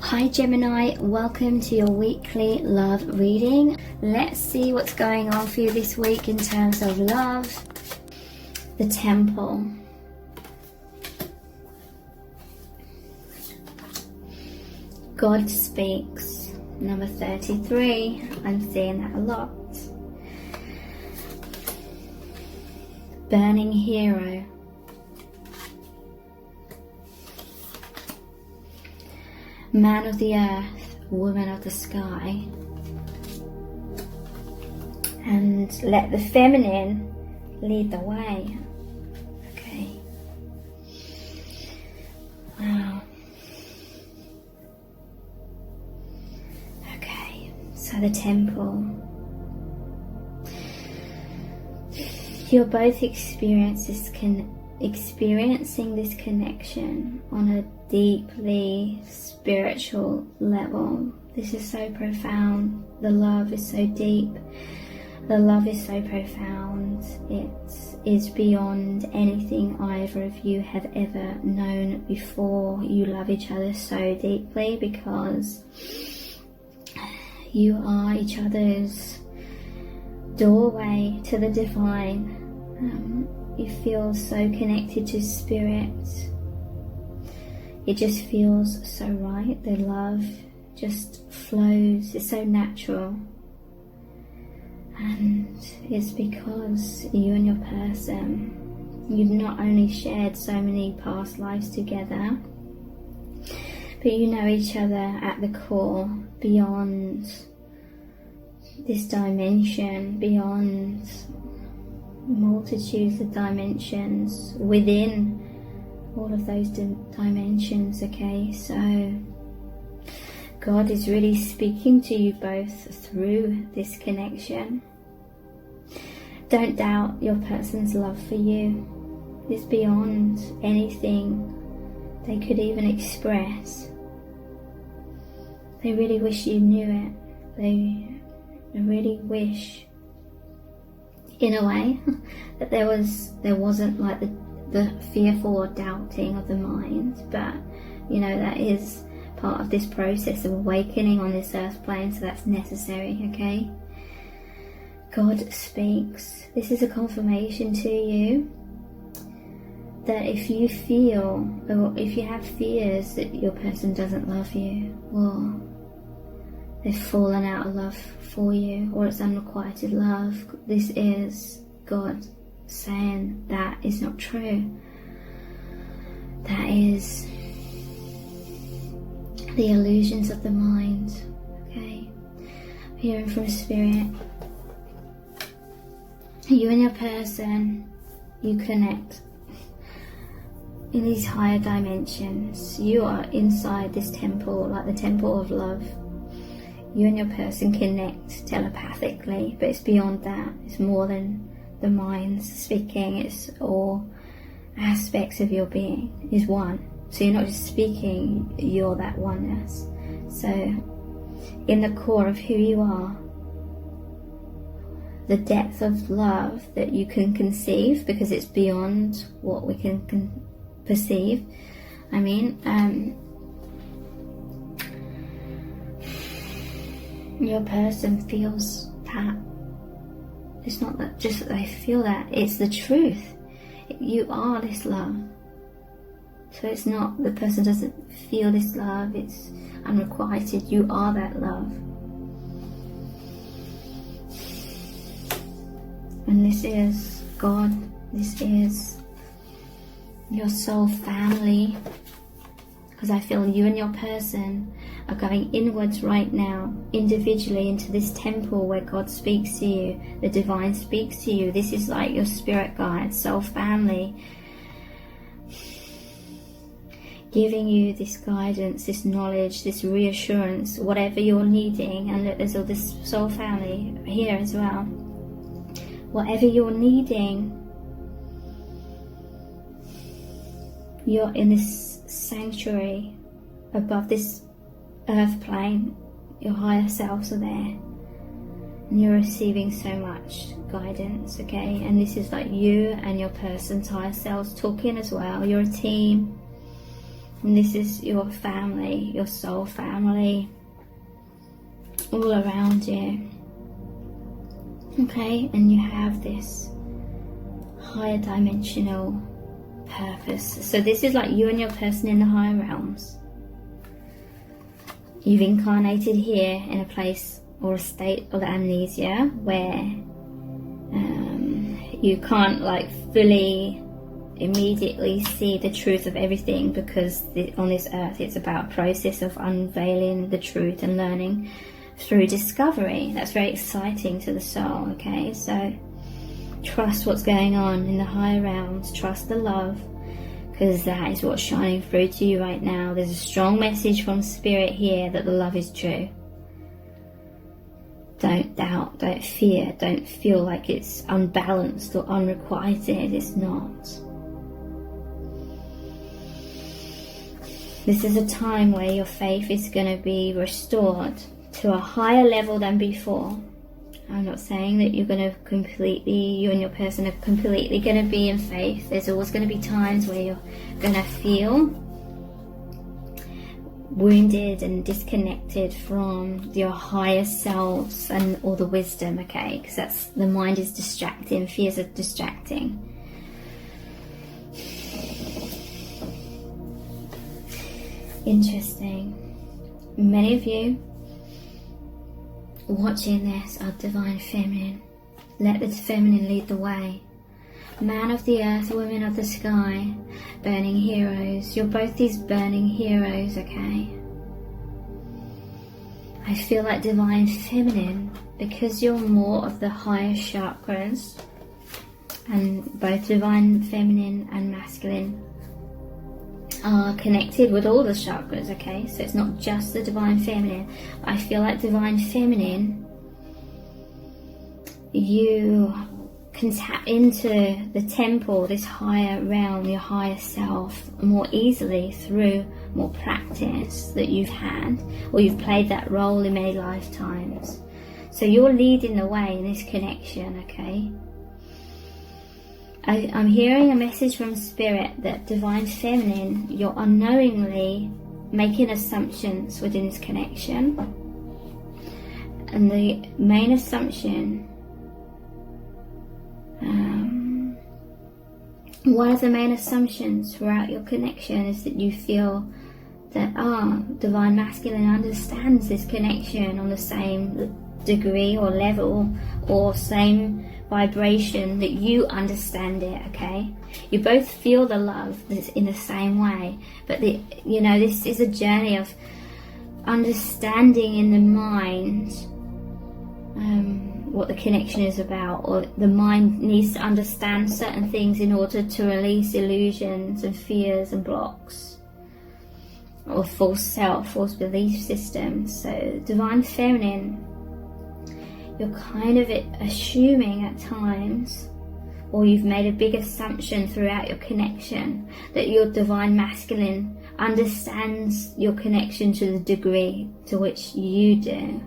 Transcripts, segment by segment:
Hi Gemini, welcome to your weekly love reading. Let's see what's going on for you this week in terms of love. The Temple. God speaks. Number 33. I'm seeing that a lot. Burning Hero. Man of the earth, woman of the sky. And let the feminine lead the way. Okay. Wow. Okay, so the Temple. You're both experiencing this connection on a deeply spiritual level. This is so profound. The love is so deep. The love is so profound. It is beyond anything either of you have ever known before. You love each other so deeply because you are each other's doorway to the divine. You feel so connected to spirit. It just feels so right. The love just flows. It's so natural. And it's because you and your person, you've not only shared so many past lives together, but you know each other at the core, beyond this dimension, beyond multitudes of dimensions, within all of those dimensions. Okay, so God is really speaking to you both through this connection. Don't doubt your person's love for you. It's beyond anything they could even express. They really wish you knew it. They really wish, in a way, that there wasn't like the fearful or doubting of the mind, but you know, that is part of this process of awakening on this earth plane, so that's necessary. Okay, God speaks. This is a confirmation to you that if you feel, or if you have fears that your person doesn't love you, or they've fallen out of love for you, or it's unrequited love, this is God saying that is not true. That is the illusions of the mind. Okay, hearing from spirit. You and your person, you connect in these higher dimensions. You are inside this temple, like the temple of love. You and your person connect telepathically, but it's beyond that. It's more than the mind's speaking. It's all aspects of your being is one. So you're not just speaking, you're that oneness. So in the core of who you are, the depth of love that you can conceive, because it's beyond what we can perceive. I mean, your person feels that. It's not that just that they feel that, it's the truth. You are this love. So it's not the person doesn't feel this love, it's unrequited. You are that love. And this is God. This is your soul family. Because I feel you and your person are going inwards right now, individually, into this temple where God speaks to you, the divine speaks to you. This is like your spirit guide, soul family, giving you this guidance, this knowledge, this reassurance, whatever you're needing. And there's all this soul family here as well. Whatever you're needing, you're in this sanctuary above this earth plane. Your higher selves are there, and you're receiving so much guidance. Okay, and this is like you and your person's higher selves talking as well. You're a team. And this is your family, your soul family, all around you. Okay, and you have this higher dimensional purpose. So this is like you and your person in the higher realms. You've incarnated here in a place or a state of amnesia where you can't like fully immediately see the truth of everything, because on this earth it's about a process of unveiling the truth and learning through discovery. That's very exciting to the soul. Okay, so trust what's going on in the higher realms, trust the love, because that is what's shining through to you right now. There's a strong message from Spirit here that the love is true. Don't doubt, don't fear, don't feel like it's unbalanced or unrequited. It's not. This is a time where your faith is going to be restored to a higher level than before. I'm not saying that you're going to completely, you and your person are completely going to be in faith. There's always going to be times where you're going to feel wounded and disconnected from your higher selves and all the wisdom, okay? Because that's, the mind is distracting, fears are distracting. Interesting. Many of you watching this are divine feminine. Let the feminine lead the way. Man of the earth, women of the sky, burning heroes. You're both these burning heroes, okay? I feel like divine feminine, because you're more of the higher chakras, and both divine feminine and masculine are connected with all the chakras, okay? So it's not just the divine feminine. I feel like divine feminine, you can tap into the temple, this higher realm, your higher self, more easily through more practice that you've had, or you've played that role in many lifetimes. So you're leading the way in this connection, okay? I'm hearing a message from Spirit that divine feminine, you're unknowingly making assumptions within this connection. And the main assumption, one of the main assumptions throughout your connection is that you feel that divine masculine understands this connection on the same degree or level or same vibration that you understand it, okay? You both feel the love that's in the same way, but this is a journey of understanding in the mind what the connection is about, or the mind needs to understand certain things in order to release illusions and fears and blocks or false self, false belief systems. So divine feminine, you're kind of assuming at times, or you've made a big assumption throughout your connection, that your divine masculine understands your connection to the degree to which you do,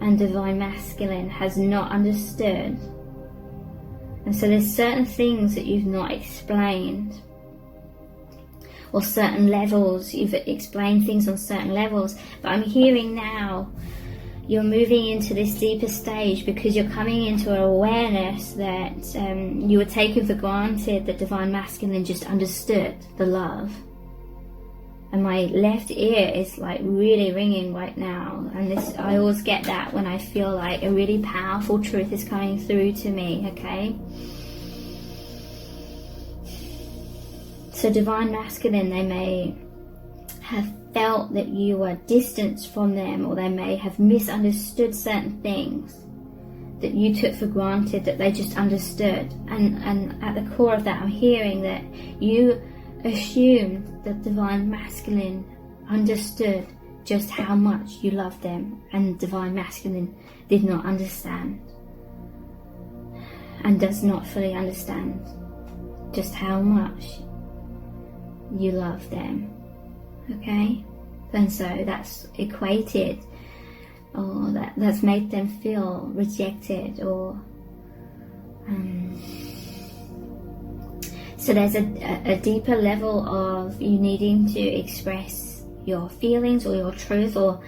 and divine masculine has not understood. And so there's certain things that you've not explained, or certain levels, you've explained things on certain levels, but I'm hearing now you're moving into this deeper stage because you're coming into an awareness that you were taken for granted that divine masculine just understood the love. And my left ear is like really ringing right now, and this, I always get that when I feel like a really powerful truth is coming through to me, okay? So divine masculine, they may have felt that you were distanced from them, or they may have misunderstood certain things that you took for granted that they just understood. And at the core of that, I'm hearing that you assumed that divine masculine understood just how much you loved them, and divine masculine did not understand and does not fully understand just how much you love them, okay? And so that's equated, or that's made them feel rejected, or So there's a deeper level of you needing to express your feelings or your truth, or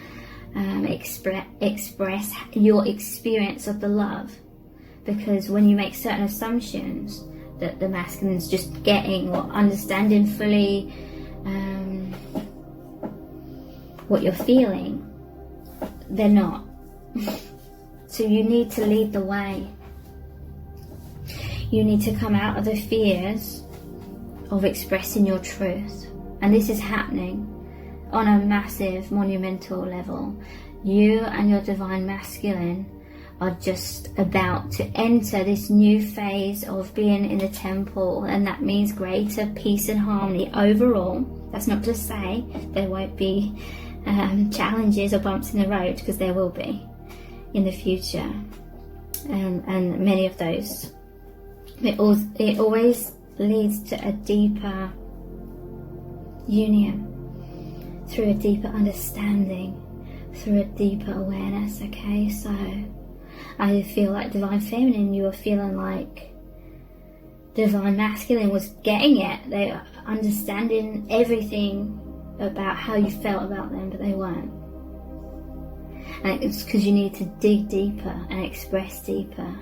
express your experience of the love. Because when you make certain assumptions that the masculine's just getting or understanding fully what you're feeling, they're not. So you need to lead the way. You need to come out of the fears of expressing your truth. And this is happening on a massive, monumental level. You and your divine masculine are just about to enter this new phase of being in the temple, and that means greater peace and harmony overall. That's not to say there won't be challenges or bumps in the road, because there will be in the future, and many of those. It always leads to a deeper union, through a deeper understanding, through a deeper awareness. Okay, so I feel like divine feminine, you were feeling like divine masculine was getting it. They were understanding everything about how you felt about them, but they weren't. And it's because you need to dig deeper and express deeper.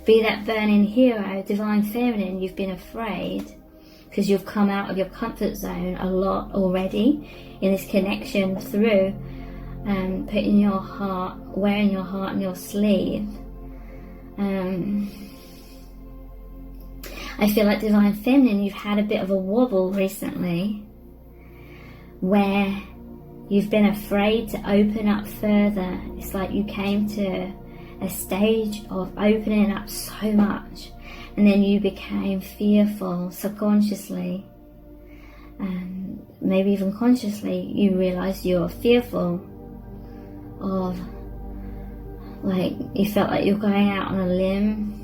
Be that burning hero, divine feminine. You've been afraid because you've come out of your comfort zone a lot already in this connection through putting your heart, wearing your heart on your sleeve. I feel like divine feminine, you've had a bit of a wobble recently where you've been afraid to open up further. It's like you came to a stage of opening up so much, and then you became fearful subconsciously, and maybe even consciously. You realized you were fearful of, like, you felt like you're going out on a limb,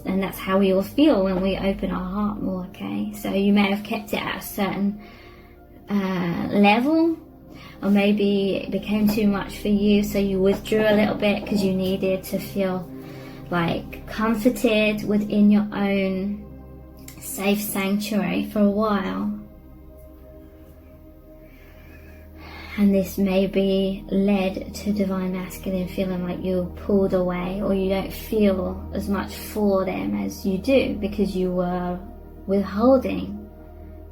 and that's how we all feel when we open our heart more. Okay, so you may have kept it at a certain level, or maybe it became too much for you, so you withdrew a little bit because you needed to feel like comforted within your own safe sanctuary for a while. And this may be led to divine masculine feeling like you're pulled away, or you don't feel as much for them as you do because you were withholding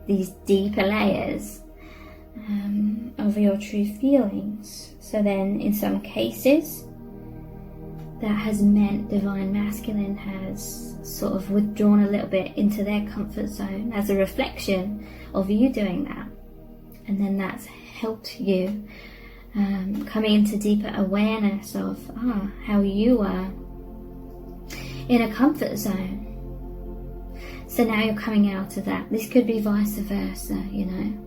these deeper layers of your true feelings. So then in some cases that has meant divine masculine has sort of withdrawn a little bit into their comfort zone as a reflection of you doing that, and then that's helped you coming into deeper awareness of how you were in a comfort zone. So now you're coming out of that. This could be vice versa, you know,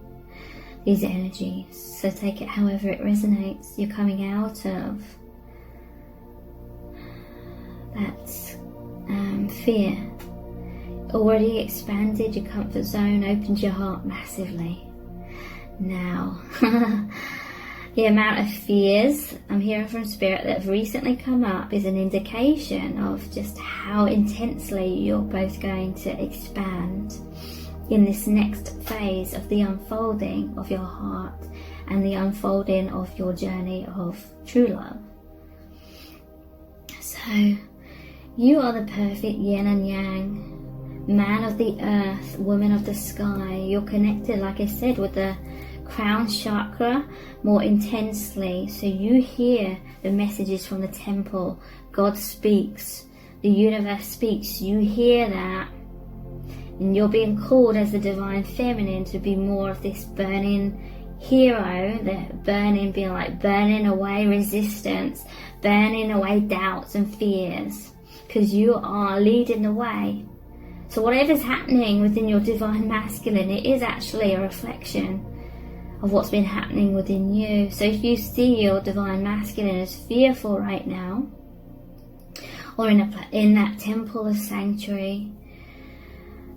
these energies. So take it however it resonates. You're coming out of that fear. Already expanded your comfort zone, opened your heart massively. Now, the amount of fears I'm hearing from Spirit that have recently come up is an indication of just how intensely you're both going to expand in this next phase of the unfolding of your heart and the unfolding of your journey of true love. So, you are the perfect yin and yang, man of the earth, woman of the sky. You're connected, like I said, with the crown chakra more intensely, so you hear the messages from the temple. God speaks, the universe speaks, you hear that, and you're being called as the divine feminine to be more of this burning hero. The burning being like burning away resistance, burning away doubts and fears, because you are leading the way. So whatever's happening within your divine masculine, it is actually a reflection of what's been happening within you. So if you see your divine masculine as fearful right now, or in that temple of sanctuary,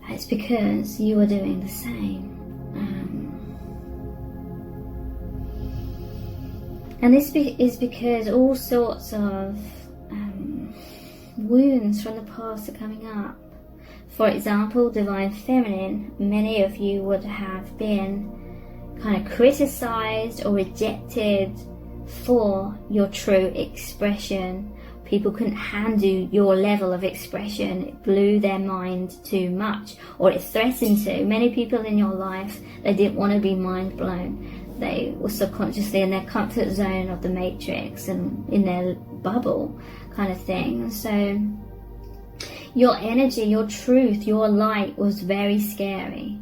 it's because you are doing the same. And this is because all sorts of wounds from the past are coming up. For example, Divine Feminine, many of you would have been kind of criticized or rejected for your true expression. People couldn't handle your level of expression. It blew their mind too much, or it threatened to. Many people in your life, they didn't want to be mind blown. They were subconsciously in their comfort zone of the matrix and in their bubble kind of thing. So your energy, your truth, your light was very scary.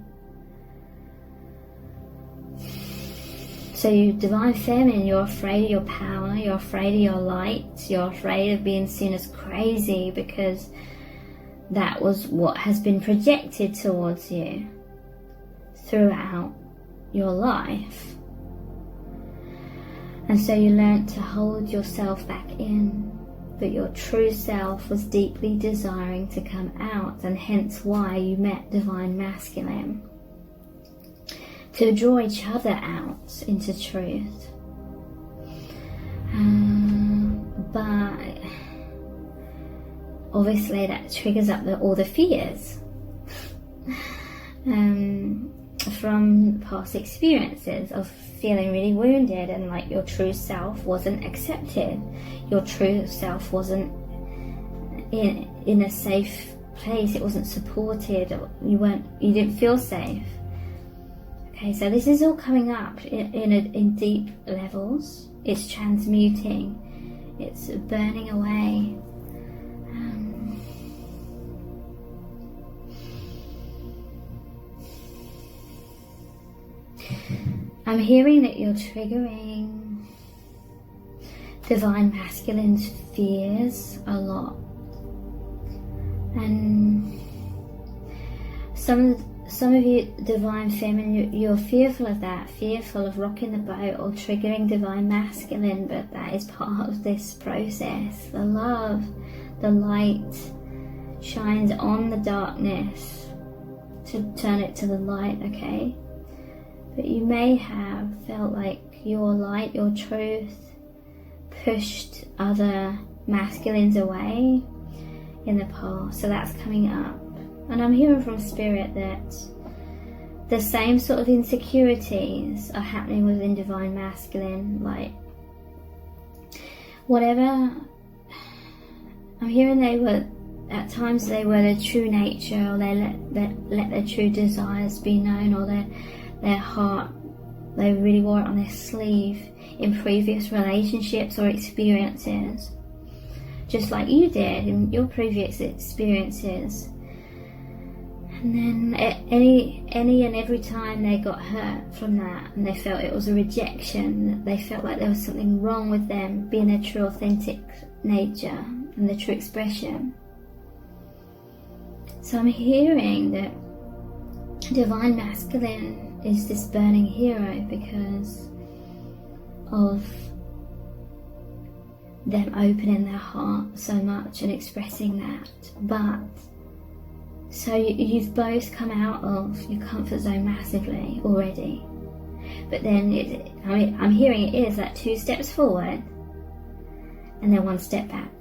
So you Divine Feminine, you're afraid of your power, you're afraid of your light, you're afraid of being seen as crazy, because that was what has been projected towards you throughout your life. And so you learnt to hold yourself back in, but your true self was deeply desiring to come out, and hence why you met Divine Masculine, to draw each other out into truth. But obviously that triggers up all the fears from past experiences of feeling really wounded, and like your true self wasn't accepted, your true self wasn't in a safe place, it wasn't supported, you didn't feel safe. Okay, so this is all coming up in deep levels. It's transmuting, it's burning away. I'm hearing that you're triggering Divine Masculine's fears a lot, and some of you Divine Feminine, you're fearful of that, fearful of rocking the boat or triggering Divine Masculine, but that is part of this process. The love, the light shines on the darkness to turn it to the light, okay? But you may have felt like your light, your truth, pushed other masculines away in the past, so that's coming up. And I'm hearing from Spirit that the same sort of insecurities are happening within Divine Masculine, like whatever. I'm hearing at times they were their true nature, or they let their true desires be known, or their heart, they really wore it on their sleeve in previous relationships or experiences, just like you did in your previous experiences. And then any and every time they got hurt from that, and they felt it was a rejection, they felt like there was something wrong with them being their true authentic nature and their true expression. So I'm hearing that Divine Masculine is this burning hero because of them opening their heart so much and expressing that. But so you've both come out of your comfort zone massively already, but then I'm hearing it is like 2 steps forward and then 1 step back.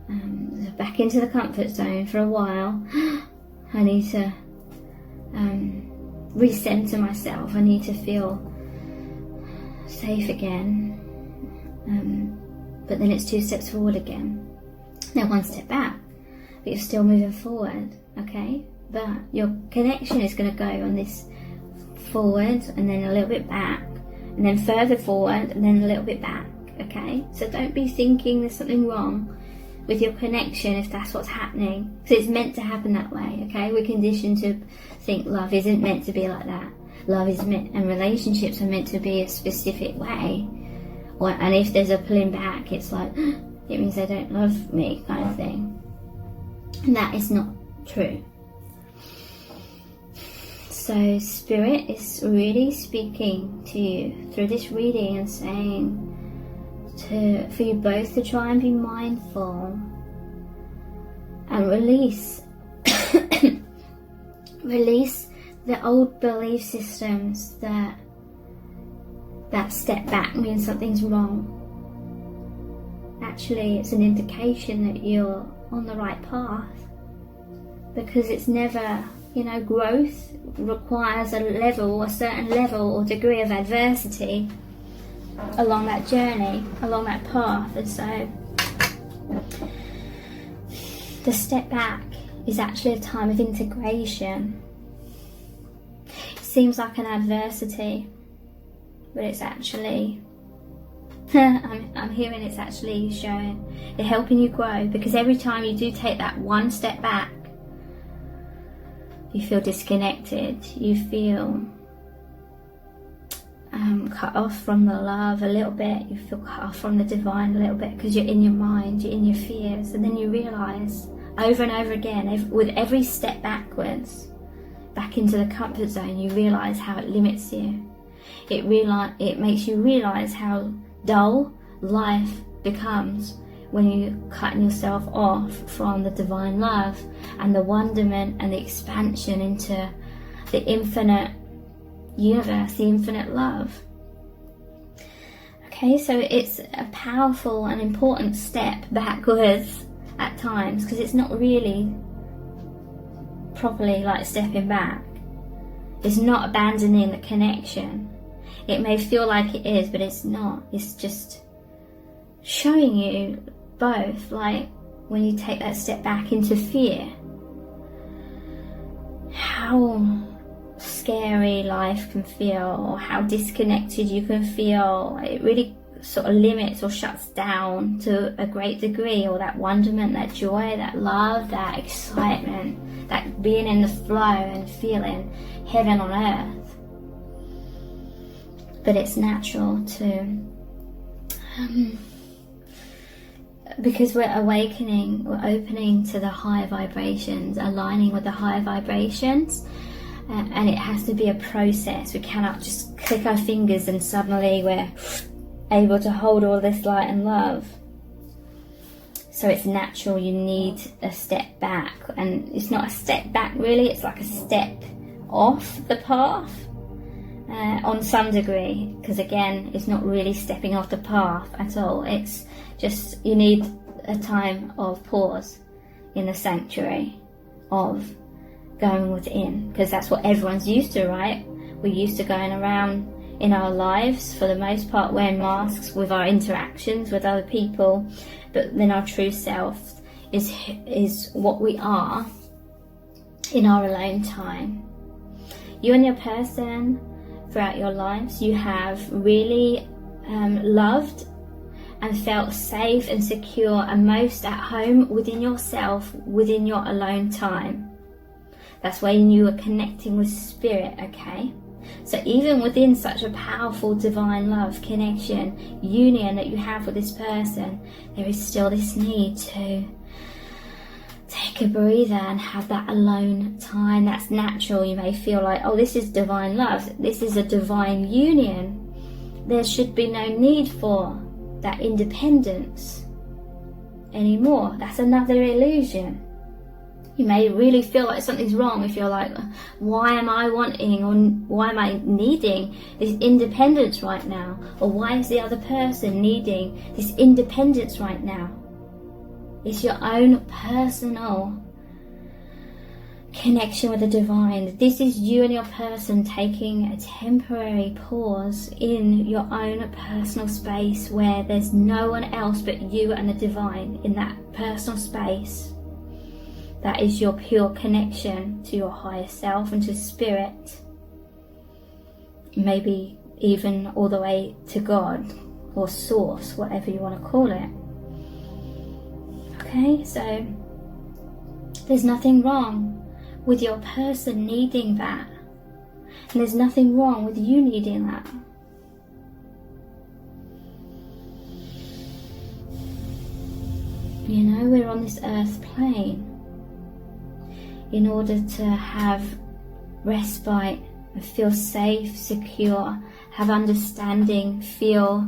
So back into the comfort zone for a while. I need to recenter myself, I need to feel safe again, but then it's 2 steps forward again, now 1 step back, but you're still moving forward, okay? But your connection is going to go on this forward and then a little bit back and then further forward and then a little bit back, okay? So don't be thinking there's something wrong with your connection if that's what's happening, because it's meant to happen that way, okay? We're conditioned to think love isn't meant to be like that. Love is meant, and relationships are meant to be a specific way, and if there's a pulling back, it's like it means they don't love me kind of thing, and that is not true. So Spirit is really speaking to you through this reading and saying for you both to try and be mindful and release the old belief systems that step back means something's wrong. Actually, it's an indication that you're on the right path. because it's never, you know, growth requires a certain level or degree of adversity along that journey, along that path. And so the step back is actually a time of integration. It seems like an adversity, but it's actually I'm hearing it's actually showing it, helping you grow, because every time you do take that one step back, you feel disconnected, you feel cut off from the love a little bit, you feel cut off from the divine a little bit, because you're in your mind, you're in your fears. And then you realise over and over again, with every step backwards back into the comfort zone, you realise how it limits you. It makes you realise how dull life becomes when you cut yourself off from the divine love and the wonderment and the expansion into the infinite universe, the infinite love. Okay, so it's a powerful and important step backwards at times, because it's not really properly like stepping back. It's not abandoning the connection. It may feel like it is, but it's not. It's just showing you both, like when you take that step back into fear, how scary life can feel, or how disconnected you can feel. It really sort of limits or shuts down to a great degree, or that wonderment, that joy, that love, that excitement, that being in the flow and feeling heaven on earth. But it's natural to, because we're awakening, we're opening to the higher vibrations, aligning with the higher vibrations, and it has to be a process. We cannot just click our fingers and suddenly we're able to hold all this light and love. So it's natural, you need a step back, and it's not a step back really, it's like a step off the path. On some degree, because again, it's not really stepping off the path at all. It's just, you need a time of pause in the sanctuary, of going within, because that's what everyone's used to, right? We're used to going around in our lives, for the most part, wearing masks with our interactions with other people, but then our true self is what we are in our alone time. You and your person, throughout your lives, you have really loved and felt safe and secure and most at home within yourself, within your alone time. That's when you are connecting with spirit, okay? So even within such a powerful divine love connection, union that you have with this person, there is still this need to take a breather and have that alone time. That's natural. You may feel like, oh, this is divine love, this is a divine union, there should be no need for that independence anymore. That's another illusion. You may really feel like something's wrong if you're like, why am I wanting, or why am I needing this independence right now, or why is the other person needing this independence right now? It's your own personal connection with the divine. This is you and your person taking a temporary pause in your own personal space, where there's no one else but you and the divine in that personal space. That is your pure connection to your higher self and to spirit. Maybe even all the way to God or source, whatever you want to call it. Okay, so there's nothing wrong with your person needing that. And there's nothing wrong with you needing that. You know, we're on this earth plane in order to have respite, feel safe, secure, have understanding, feel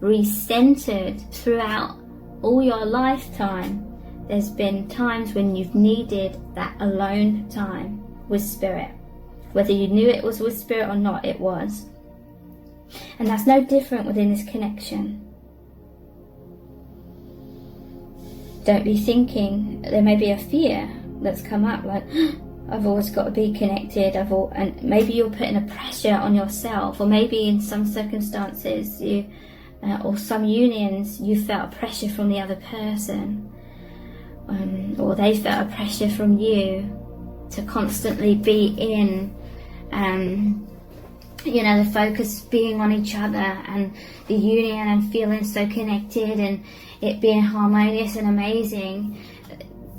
re-centered throughout all your lifetime. There's been times when you've needed that alone time with spirit. Whether you knew it was with spirit or not, it was. And that's no different within this connection. Don't be thinking there may be a fear that's come up, like I've always got to be connected, and maybe you're putting a pressure on yourself, or maybe in some circumstances you or some unions you felt a pressure from the other person, or they felt a pressure from you to constantly be in you know, the focus being on each other and the union and feeling so connected and it being harmonious and amazing.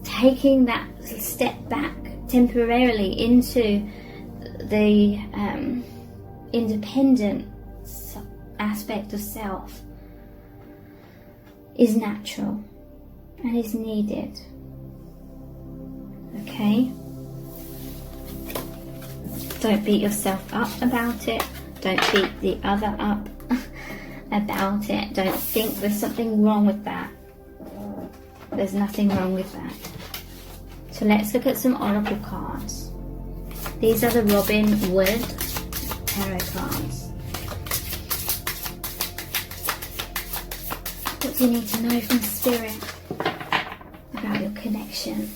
Taking that step back temporarily into the independent aspect of self is natural and is needed. Okay? Don't beat yourself up about it. Don't beat the other up about it. Don't think there's something wrong with that. There's nothing wrong with that. So let's look at some oracle cards. These are the Robin Wood tarot cards. What do you need to know from Spirit about your connection?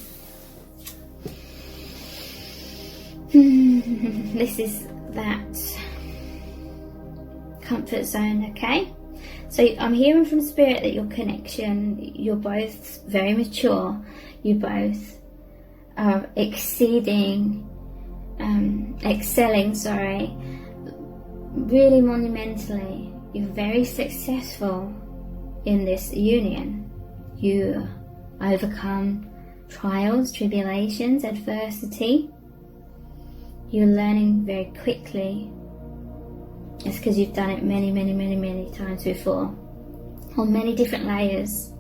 This is that comfort zone, okay? So I'm hearing from Spirit that your connection, you're both very mature, you both are excelling, really monumentally. You're very successful in this union. You overcome trials, tribulations, adversity. You're learning very quickly. It's because you've done it many, many, many, many times before, on many different layers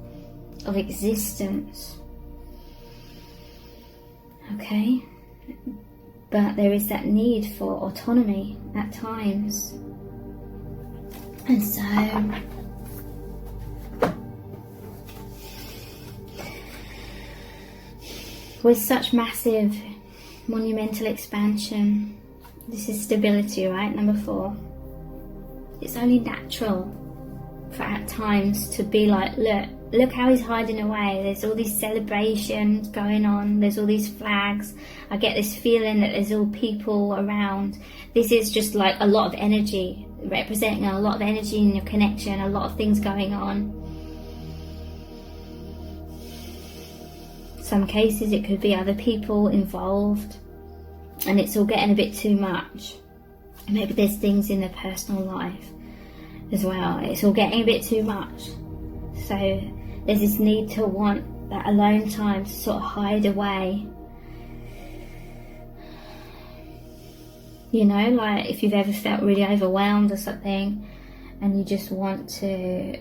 of existence. Okay? But there is that need for autonomy at times. And so with such massive monumental expansion, this is stability, right? Number 4. It's only natural for at times to be like, look how he's hiding away. There's all these celebrations going on. There's all these flags. I get this feeling that there's all people around. This is just like a lot of energy, representing a lot of energy in your connection, a lot of things going on. Some cases it could be other people involved, and it's all getting a bit too much. Maybe there's things in their personal life as well. It's all getting a bit too much. So there's this need to want that alone time to sort of hide away. You know, like if you've ever felt really overwhelmed or something and you just want to,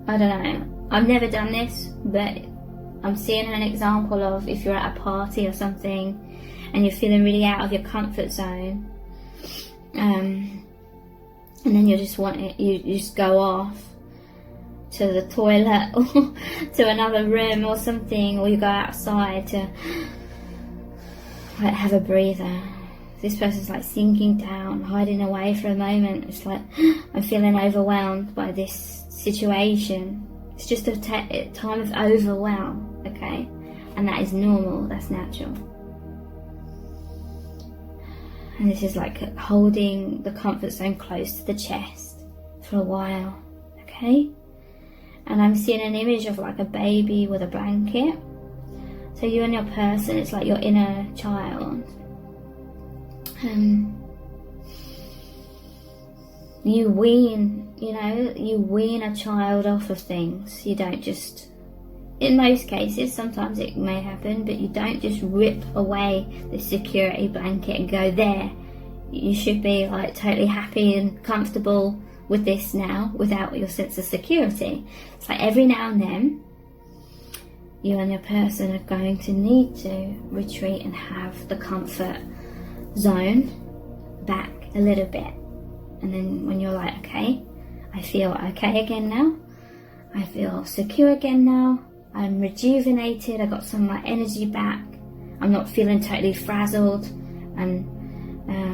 I don't know, I've never done this, but I'm seeing an example of if you're at a party or something and you're feeling really out of your comfort zone, and then you just want it, you just go off to the toilet or to another room or something, or you go outside to like have a breather. This person's like sinking down, hiding away for a moment. It's like, I'm feeling overwhelmed by this situation. It's just a time of overwhelm, okay? And that is normal, that's natural. And this is like holding the comfort zone close to the chest for a while, okay? And I'm seeing an image of like a baby with a blanket. So you and your person, it's like your inner child. You wean, you wean a child off of things. You don't just, in most cases, sometimes it may happen, but you don't just rip away the security blanket and go there. You should be like totally happy and comfortable with this now without your sense of security. It's like every now and then you and your person are going to need to retreat and have the comfort zone back a little bit. And then when you're like, okay, I feel okay again now, I feel secure again now, I'm rejuvenated, I got some of my energy back, I'm not feeling totally frazzled and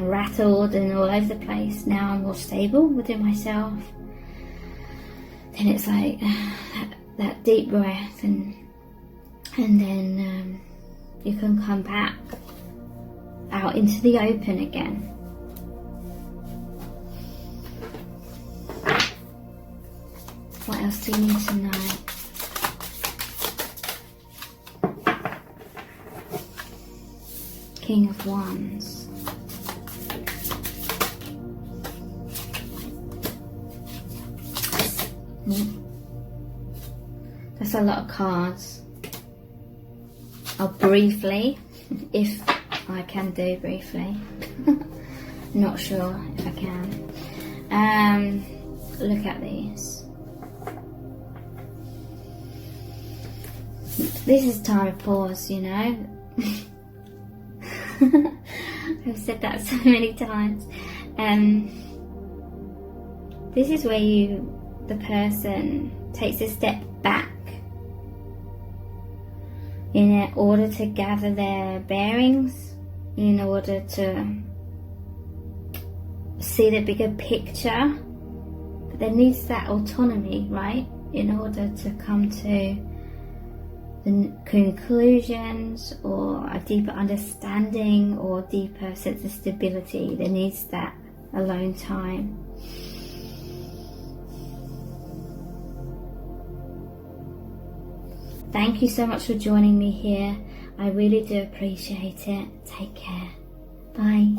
rattled and all over the place, now I'm more stable within myself. Then it's like that deep breath, and then you can come back out into the open again. What else do you need to know? King of Wands. That's a lot of cards. I'll briefly, if I can do briefly, not sure if I can, look at these. This is time to pause, you know. I've said that so many times. This is where the person takes a step back in order to gather their bearings, in order to see the bigger picture. But there needs that autonomy, right, in order to come to the conclusions or a deeper understanding or deeper sense of stability. There needs that alone time. Thank you so much for joining me here. I really do appreciate it. Take care. Bye.